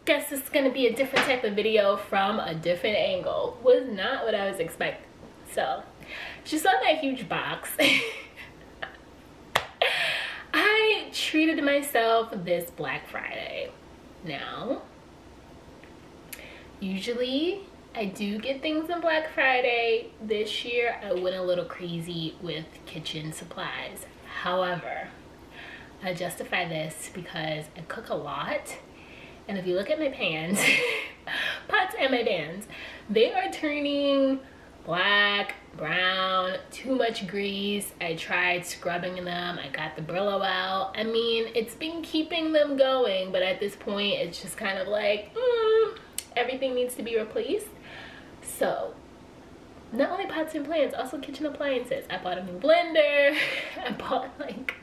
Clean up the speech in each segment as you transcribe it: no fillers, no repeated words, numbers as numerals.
guess it's gonna be a different type of video from a different angle. Was not what I was expecting. So, she saw that huge box. I treated myself this Black Friday. Now, usually I do get things on Black Friday. This year I went a little crazy with kitchen supplies. However, I justify this because I cook a lot, and if you look at my pans, pots and my pans, they are turning black, brown, too much grease. I tried scrubbing them. I got the Brillo out. I mean, it's been keeping them going, but at this point it's just kind of like, everything needs to be replaced. So not only pots and pans, also kitchen appliances. I bought a new blender. I bought like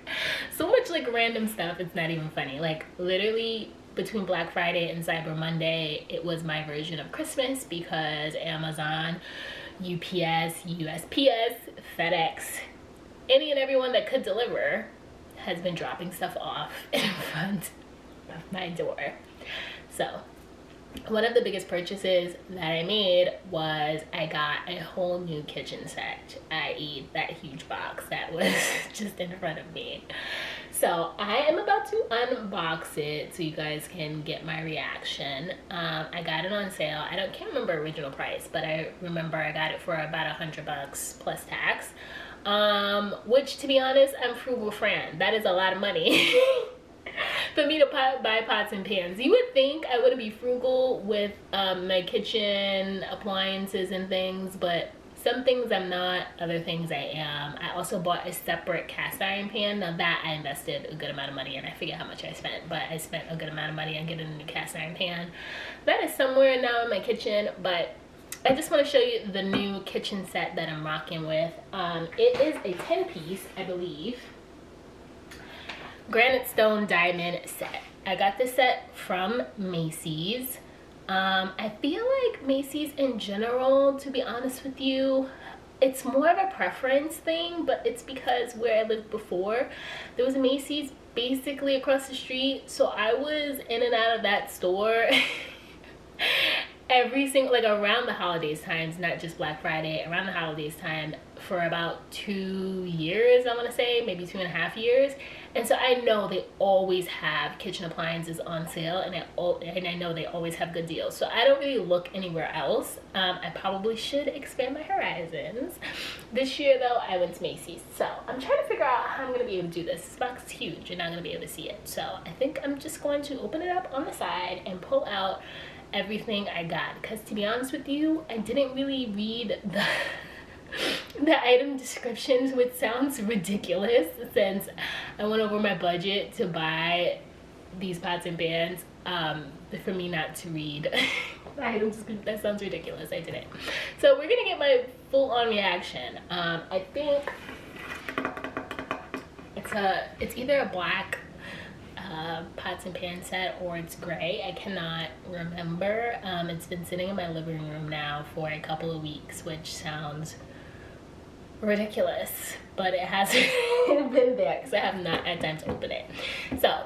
so much like random stuff. It's not even funny. Like literally between Black Friday and Cyber Monday, it was my version of Christmas because Amazon, UPS, USPS, FedEx, any and everyone that could deliver has been dropping stuff off in front of my door. So one of the biggest purchases that I made was I got a whole new kitchen set, i.e. that huge box that was just in front of me. So I am about to unbox it so you guys can get my reaction. I got it on sale. Can't remember original price, but I remember I got it for about $100 plus tax. Which, to be honest, I'm frugal Fran. That is a lot of money for me to buy pots and pans. You would think I would be frugal with my kitchen appliances and things, but some things I'm not, other things I am. I also bought a separate cast iron pan. Now that I invested a good amount of money, and I forget how much I spent, but I spent a good amount of money on getting a new cast iron pan. That is somewhere now in my kitchen, but I just want to show you the new kitchen set that I'm rocking with. It is a 10-piece, I believe, granite stone diamond set. I got this set from Macy's. I feel like Macy's in general, to be honest with you, it's more of a preference thing, but it's because where I lived before, there was a Macy's basically across the street, so I was in and out of that store every single, like around the holidays times, not just Black Friday, around the holidays time for about 2 years, I want to say, maybe 2.5 years. And so I know they always have kitchen appliances on sale, and I know they always have good deals. So I don't really look anywhere else. I probably should expand my horizons. This year though, I went to Macy's. So I'm trying to figure out how I'm gonna be able to do this. This box is huge. You're not gonna be able to see it. So I think I'm just going to open it up on the side and pull out everything I got. Because to be honest with you, I didn't really read the item descriptions, which sounds ridiculous since I went over my budget to buy these pots and pans. For me not to read the item description, that sounds ridiculous. I didn't. So we're gonna get my full-on reaction. I think it's either a black pots and pan set or it's gray. I cannot remember. It's been sitting in my living room now for a couple of weeks, which sounds ridiculous, but it hasn't been there because I have not had time to open it. So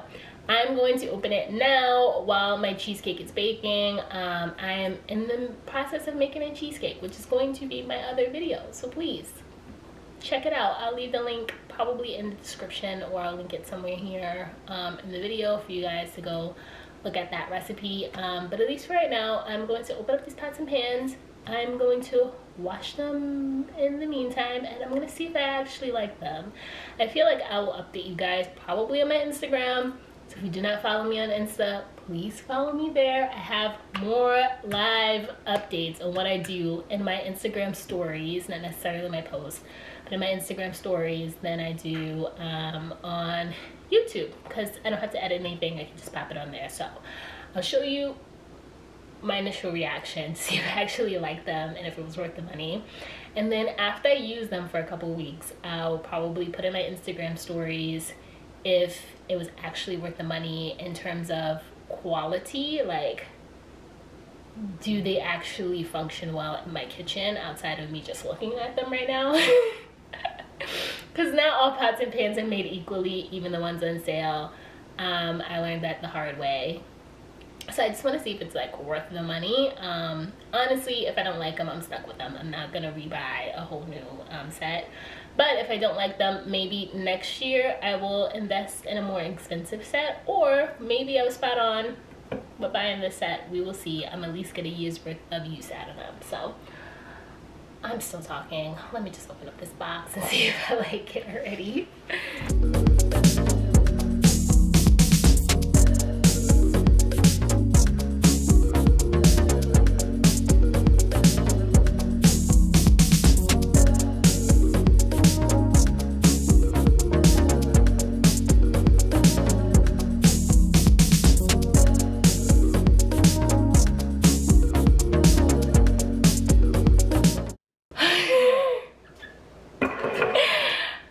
I'm going to open it now while my cheesecake is baking. I am in the process of making a cheesecake, which is going to be my other video, so please check it out. I'll leave the link probably in the description, or I'll link it somewhere here in the video for you guys to go look at that recipe. But at least for right now, I'm going to open up these pots and pans. I'm going to wash them in the meantime, and I'm gonna see if I actually like them. I feel like I will update you guys probably on my Instagram, so if you do not follow me on Insta, please follow me there. I have more live updates on what I do in my Instagram stories, not necessarily my posts, but in my Instagram stories than I do on YouTube, because I don't have to edit anything. I can just pop it on there. So I'll show you my initial reaction to see if I actually like them and if it was worth the money. And then after I use them for a couple weeks, I'll probably put in my Instagram stories if it was actually worth the money in terms of quality. Like, do they actually function well in my kitchen outside of me just looking at them right now? Because not all pots and pans are made equally, even the ones on sale. I learned that the hard way. So I just want to see if it's like worth the money. Honestly, if I don't like them, I'm stuck with them. I'm not gonna rebuy a whole new set. But if I don't like them, maybe next year I will invest in a more expensive set, or maybe I was spot on with buying this set. We will see. I'm at least get a year's worth of use out of them. So I'm still talking. Let me just open up this box and see if I like it already.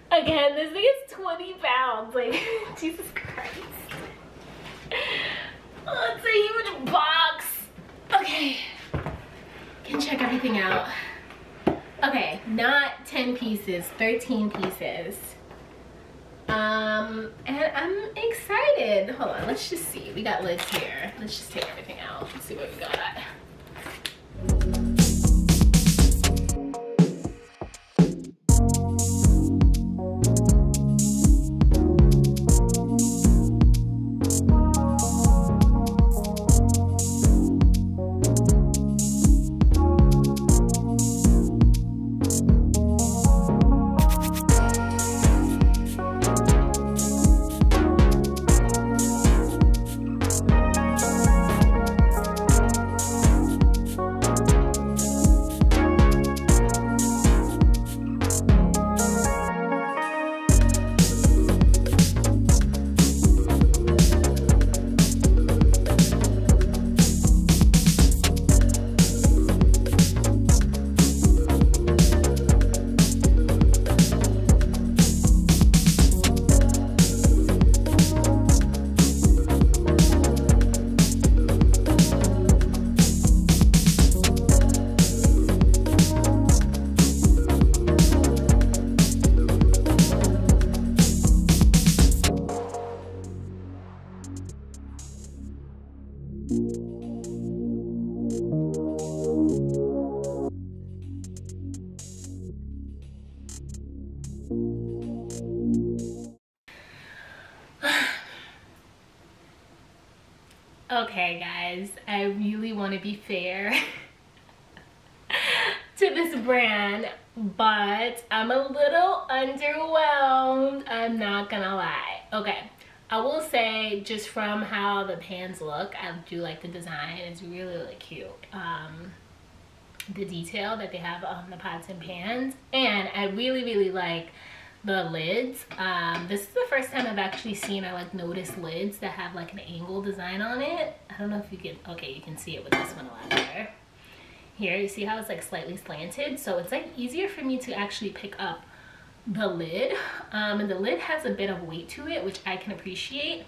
Again, this thing is 20 pounds. Like, Jesus Christ. Oh, it's a huge box. Okay. Can check everything out. Okay, not 10 pieces, 13 pieces. And I'm excited. Hold on, let's just see. We got lids here. Let's just take everything out. Let's see what we got. Okay guys, I really want to be fair to this brand, but I'm a little underwhelmed. I'm not gonna lie. Okay, I will say just from how the pans look, I do like the design. It's really cute. The detail that they have on the pots and pans, and I really like the lids. This is the first time I've actually seen or like noticed lids that have like an angle design on it. I don't know if you can, okay, you can see it with this one a lot better. Here, you see how it's like slightly slanted, so it's like easier for me to actually pick up the lid. And the lid has a bit of weight to it, which I can appreciate.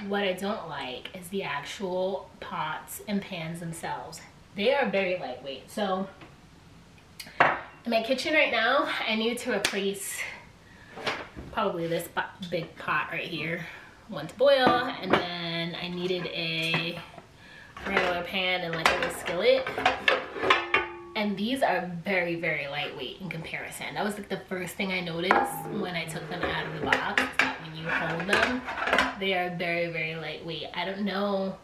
What I don't like is the actual pots and pans themselves. They are very lightweight. So in my kitchen right now, I need to replace probably this big pot right here, one to boil, and then I needed a regular pan and like a little skillet. And these are very lightweight in comparison. That was like the first thing I noticed when I took them out of the box, that when you hold them, they are very lightweight. I don't know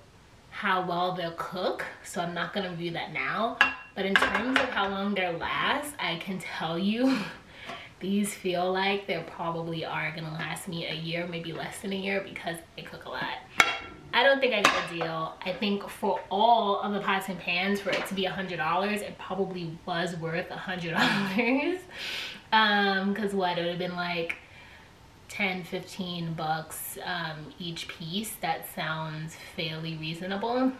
how well they'll cook, so I'm not gonna review that now. But in terms of how long they'll last, I can tell you these feel like they probably are gonna last me a year, maybe less than a year, because they cook a lot. I don't think I got a deal. I think for all of the pots and pans, for it to be $100, it probably was worth $100. Because what, it would have been like 10-15 bucks each piece. That sounds fairly reasonable.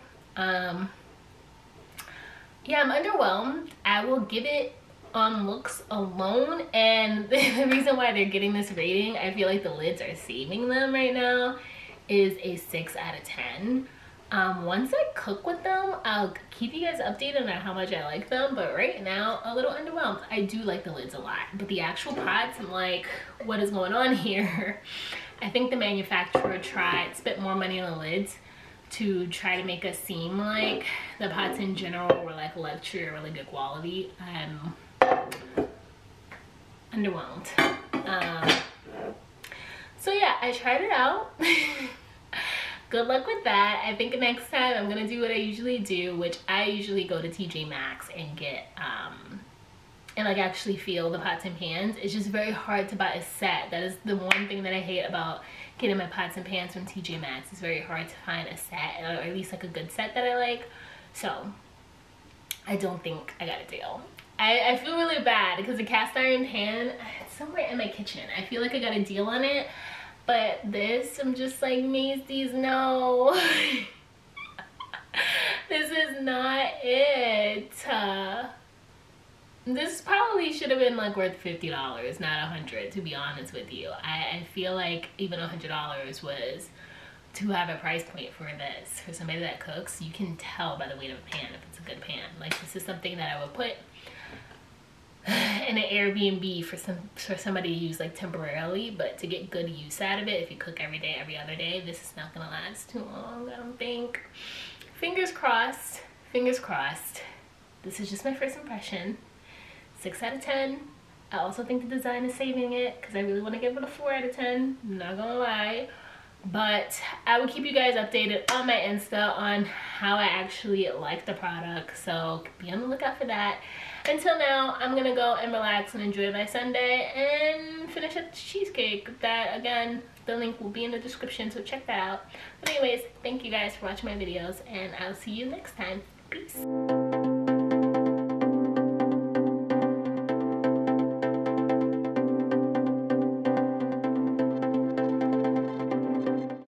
Yeah, I'm underwhelmed. I will give it on looks alone, and the reason why they're getting this rating, I feel like the lids are saving them right now, is a 6 out of 10. Once I cook with them, I'll keep you guys updated on how much I like them, but right now a little underwhelmed. I do like the lids a lot, but the actual pots, I'm like, what is going on here? I think the manufacturer spent more money on the lids to try to make us seem like the pots in general were like luxury or really good quality. I'm underwhelmed. So yeah, I tried it out. Good luck with that. I think next time I'm gonna do what I usually do, which I usually go to TJ Maxx and get and like actually feel the pots and pans. It's just very hard to buy a set. That is the one thing that I hate about getting my pots and pans from TJ Maxx. It's very hard to find a set, or at least like a good set that I like. So I don't think I got a deal. I feel really bad because the cast iron pan, it's somewhere in my kitchen. I feel like I got a deal on it, but this, I'm just like, Macy's, no. This is not it. This probably should have been like worth $50, not $100, to be honest with you. I feel like even $100 was to have a price point for this. For somebody that cooks, you can tell by the weight of a pan if it's a good pan. Like, this is something that I would put in an Airbnb for somebody to use like temporarily, but to get good use out of it, if you cook every day, every other day, this is not gonna last too long, I don't think. Fingers crossed, fingers crossed. This is just my first impression. 6 out of 10. I also think the design is saving it because I really want to give it a 4 out of 10. I'm not gonna lie. But I will keep you guys updated on my Insta on how I actually like the product. So be on the lookout for that. Until now, I'm gonna go and relax and enjoy my Sunday and finish up the cheesecake. That, again, the link will be in the description, so check that out. But anyways, thank you guys for watching my videos, and I'll see you next time. Peace.